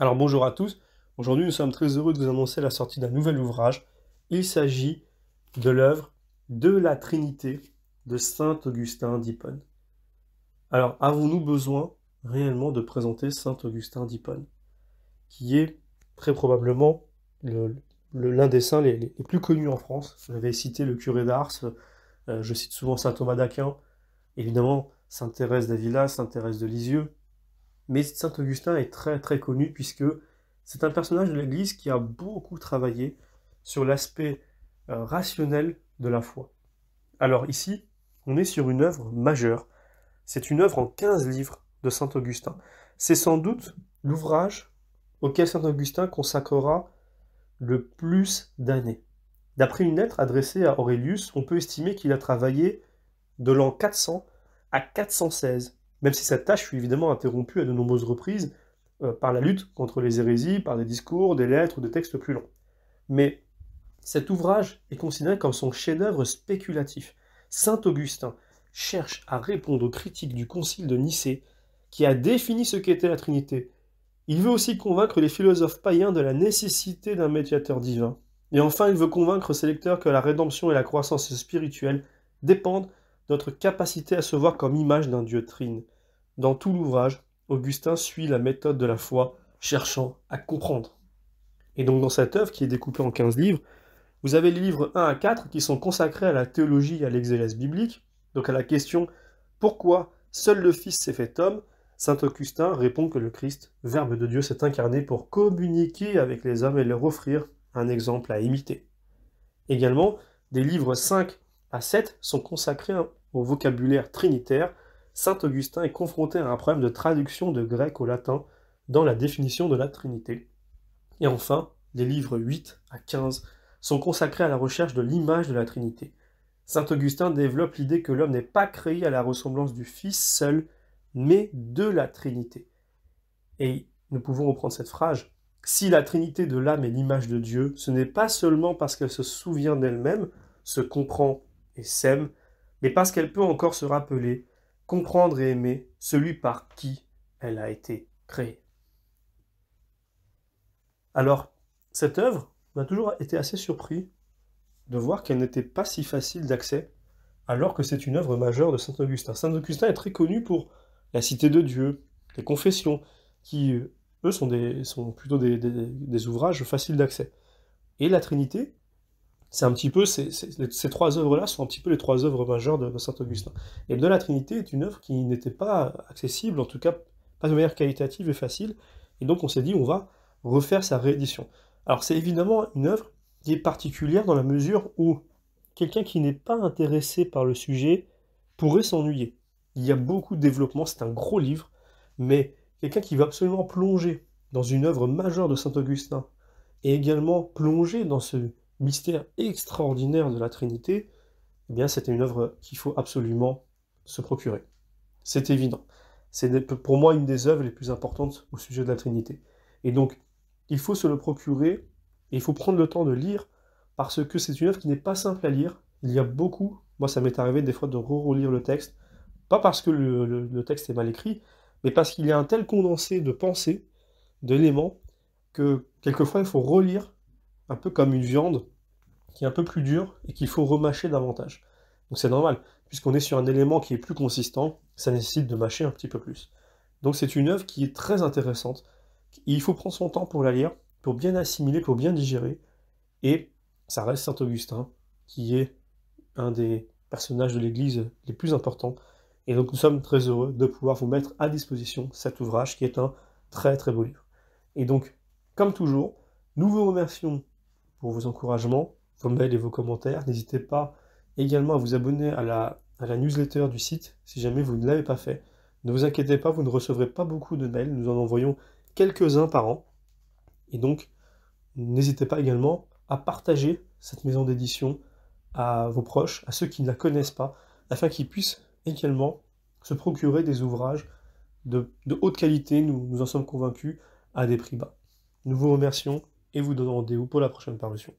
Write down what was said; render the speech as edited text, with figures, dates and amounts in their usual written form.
Alors bonjour à tous, aujourd'hui nous sommes très heureux de vous annoncer la sortie d'un nouvel ouvrage. Il s'agit de l'œuvre de la Trinité de saint Augustin d'Hippone. Alors avons-nous besoin réellement de présenter saint Augustin d'Hippone, qui est très probablement l'un des saints les plus connus en France. Vous avez cité le curé d'Ars, je cite souvent saint Thomas d'Aquin, évidemment sainte Thérèse d'Avila, sainte Thérèse de Lisieux, mais saint Augustin est très très connu puisque c'est un personnage de l'Église qui a beaucoup travaillé sur l'aspect rationnel de la foi. Alors ici, on est sur une œuvre majeure. C'est une œuvre en 15 livres de saint Augustin. C'est sans doute l'ouvrage auquel saint Augustin consacrera le plus d'années. D'après une lettre adressée à Aurelius, on peut estimer qu'il a travaillé de l'an 400 à 416, même si cette tâche fut évidemment interrompue à de nombreuses reprises par la lutte contre les hérésies, par des discours, des lettres ou des textes plus longs. Mais cet ouvrage est considéré comme son chef-d'œuvre spéculatif. Saint Augustin cherche à répondre aux critiques du Concile de Nicée, qui a défini ce qu'était la Trinité. Il veut aussi convaincre les philosophes païens de la nécessité d'un médiateur divin. Et enfin, il veut convaincre ses lecteurs que la rédemption et la croissance spirituelle dépendent de notre capacité à se voir comme image d'un Dieu trine. Dans tout l'ouvrage, Augustin suit la méthode de la foi, cherchant à comprendre. Et donc dans cette œuvre, qui est découpée en 15 livres, vous avez les livres 1 à 4 qui sont consacrés à la théologie et à l'exégèse biblique, donc à la question « Pourquoi seul le Fils s'est fait homme ?» Saint Augustin répond que le Christ, Verbe de Dieu, s'est incarné pour communiquer avec les hommes et leur offrir un exemple à imiter. Également, des livres 5 à 7 sont consacrés au vocabulaire trinitaire. Saint Augustin est confronté à un problème de traduction de grec au latin dans la définition de la Trinité. Et enfin, les livres 8 à 15 sont consacrés à la recherche de l'image de la Trinité. Saint Augustin développe l'idée que l'homme n'est pas créé à la ressemblance du Fils seul, mais de la Trinité. Et nous pouvons reprendre cette phrase. Si la Trinité de l'âme est l'image de Dieu, ce n'est pas seulement parce qu'elle se souvient d'elle-même, se comprend et s'aime, mais parce qu'elle peut encore se rappeler, comprendre et aimer celui par qui elle a été créée. Alors, cette œuvre m'a toujours été assez surpris de voir qu'elle n'était pas si facile d'accès, alors que c'est une œuvre majeure de saint Augustin. Saint Augustin est très connu pour la Cité de Dieu, les Confessions, qui, eux, sont plutôt des ouvrages faciles d'accès. Et la Trinité, c'est un petit peu, ces trois œuvres-là sont un petit peu les trois œuvres majeures de saint Augustin. Et de la Trinité est une œuvre qui n'était pas accessible, en tout cas pas de manière qualitative et facile, et donc on s'est dit on va refaire sa réédition. Alors c'est évidemment une œuvre qui est particulière dans la mesure où quelqu'un qui n'est pas intéressé par le sujet pourrait s'ennuyer. Il y a beaucoup de développement, c'est un gros livre, mais quelqu'un qui va absolument plonger dans une œuvre majeure de saint Augustin, et également plonger dans ce mystère extraordinaire de la Trinité, eh bien c'était une œuvre qu'il faut absolument se procurer. C'est évident. C'est pour moi une des œuvres les plus importantes au sujet de la Trinité. Et donc, il faut se le procurer, et il faut prendre le temps de lire, parce que c'est une œuvre qui n'est pas simple à lire. Il y a beaucoup, moi ça m'est arrivé des fois de relire le texte, pas parce que le texte est mal écrit, mais parce qu'il y a un tel condensé de pensées, d'éléments, que quelquefois il faut relire, un peu comme une viande, qui est un peu plus dure, et qu'il faut remâcher davantage. Donc c'est normal, puisqu'on est sur un élément qui est plus consistant, ça nécessite de mâcher un petit peu plus. Donc c'est une œuvre qui est très intéressante, il faut prendre son temps pour la lire, pour bien assimiler, pour bien digérer, et ça reste saint Augustin, qui est un des personnages de l'Église les plus importants, et donc nous sommes très heureux de pouvoir vous mettre à disposition cet ouvrage, qui est un très très beau livre. Et donc, comme toujours, nous vous remercions pour vos encouragements, vos mails et vos commentaires. N'hésitez pas également à vous abonner à la newsletter du site, si jamais vous ne l'avez pas fait. Ne vous inquiétez pas, vous ne recevrez pas beaucoup de mails, nous en envoyons quelques-uns par an. Et donc, n'hésitez pas également à partager cette maison d'édition à vos proches, à ceux qui ne la connaissent pas, afin qu'ils puissent également se procurer des ouvrages de haute qualité, nous en sommes convaincus, à des prix bas. Nous vous remercions et vous donnons rendez-vous pour la prochaine parution.